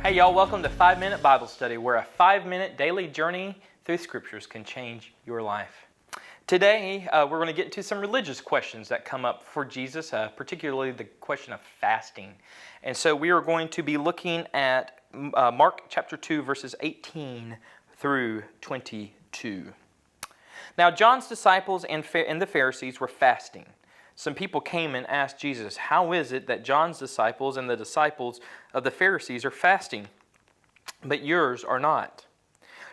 Hey y'all, welcome to 5 Minute Bible Study, where a 5-minute daily journey through Scriptures can change your life. Today, we're going to get into some religious questions that come up for Jesus, particularly the question of fasting. And so we are going to be looking at Mark chapter 2, verses 18 through 22. Now, John's disciples and the Pharisees were fasting. Some people came and asked Jesus, "How is it that John's disciples and the disciples of the Pharisees are fasting, but yours are not?"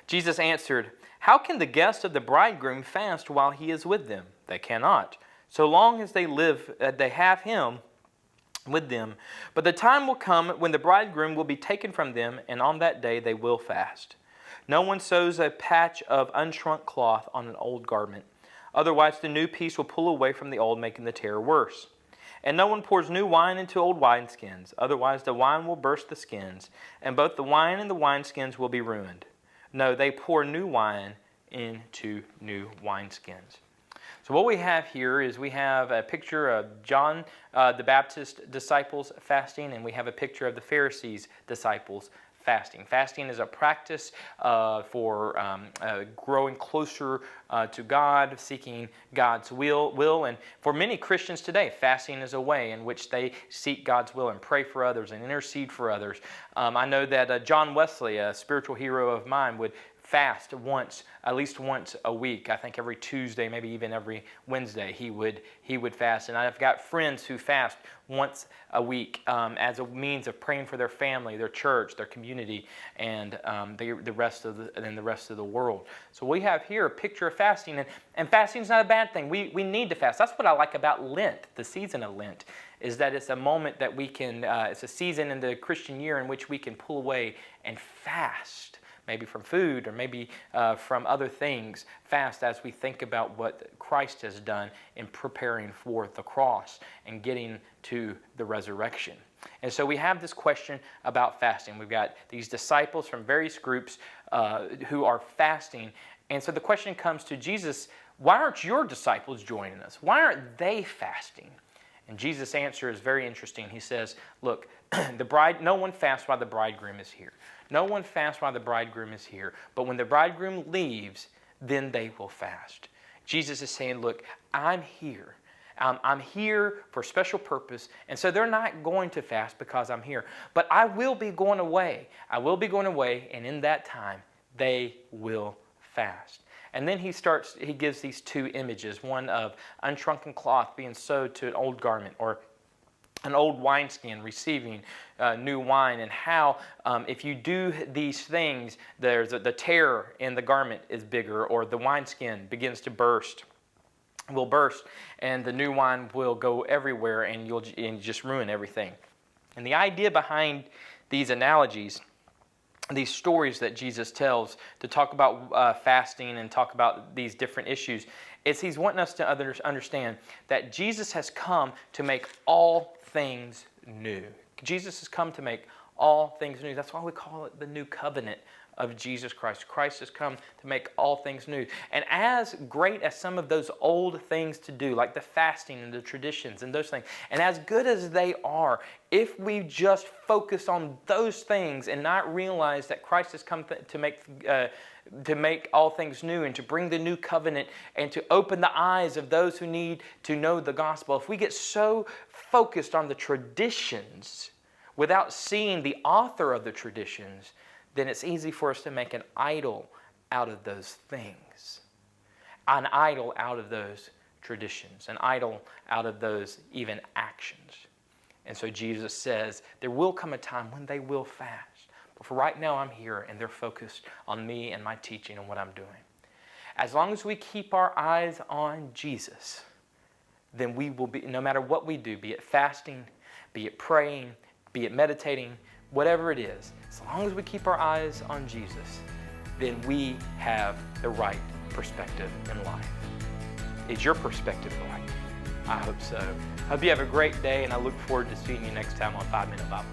Jesus answered, "How can the guests of the bridegroom fast while he is with them? They cannot, so long as they have him with them. But the time will come when the bridegroom will be taken from them, and on that day they will fast. No one sews a patch of unshrunk cloth on an old garment. Otherwise the new piece will pull away from the old, making the tear worse. And no one pours new wine into old wineskins. Otherwise the wine will burst the skins, and both the wine and the wineskins will be ruined. No, they pour new wine into new wineskins." So what we have here is we have a picture of John the Baptist disciples fasting, and we have a picture of the Pharisees' disciples fasting. Fasting is a practice for growing closer to God, seeking God's will. And for many Christians today, fasting is a way in which they seek God's will and pray for others and intercede for others. I know that John Wesley, a spiritual hero of mine, would fast at least once a week. I think every Tuesday, maybe even every Wednesday, he would fast. And I've got friends who fast once a week as a means of praying for their family, their church, their community, and the rest of the world. So we have here a picture of fasting, and fasting is not a bad thing. We need to fast. That's what I like about Lent, the season of Lent, is that it's a moment that we can. It's a season in the Christian year in which we can pull away and fast. Maybe from food or maybe from other things, fast as we think about what Christ has done in preparing for the cross and getting to the resurrection. And so we have this question about fasting. We've got these disciples from various groups who are fasting. And so the question comes to Jesus, why aren't your disciples joining us? Why aren't they fasting? And Jesus' answer is very interesting. He says, look, no one fasts while the bridegroom is here. No one fasts while the bridegroom is here. But when the bridegroom leaves, then they will fast. Jesus is saying, look, I'm here. I'm here for a special purpose. And so they're not going to fast because I'm here. But I will be going away. I will be going away. And in that time, they will fast. And then he gives these two images, one of unshrunken cloth being sewed to an old garment, or an old wineskin receiving new wine, and how if you do these things, the tear in the garment is bigger, or the wineskin begins to will burst, and the new wine will go everywhere, and you'll just ruin everything. And the idea behind these analogies, these stories that Jesus tells to talk about fasting and talk about these different issues, is he's wanting us to understand that Jesus has come to make all things new. Jesus has come to make all things new. That's why we call it the new covenant of Jesus Christ. Christ has come to make all things new. And as great as some of those old things to do, like the fasting and the traditions and those things, and as good as they are, if we just focus on those things and not realize that Christ has come to make all things new and to bring the new covenant and to open the eyes of those who need to know the gospel, if we get so focused on the traditions without seeing the author of the traditions, then it's easy for us to make an idol out of those things, an idol out of those traditions, an idol out of those even actions. And so Jesus says there will come a time when they will fast. But for right now, I'm here, and they're focused on me and my teaching and what I'm doing. As long as we keep our eyes on Jesus, then we will be, no matter what we do, be it fasting, be it praying, be it meditating, whatever it is, as long as we keep our eyes on Jesus, then we have the right perspective in life. Is your perspective right? I hope so. I hope you have a great day, and I look forward to seeing you next time on 5 Minute Bible.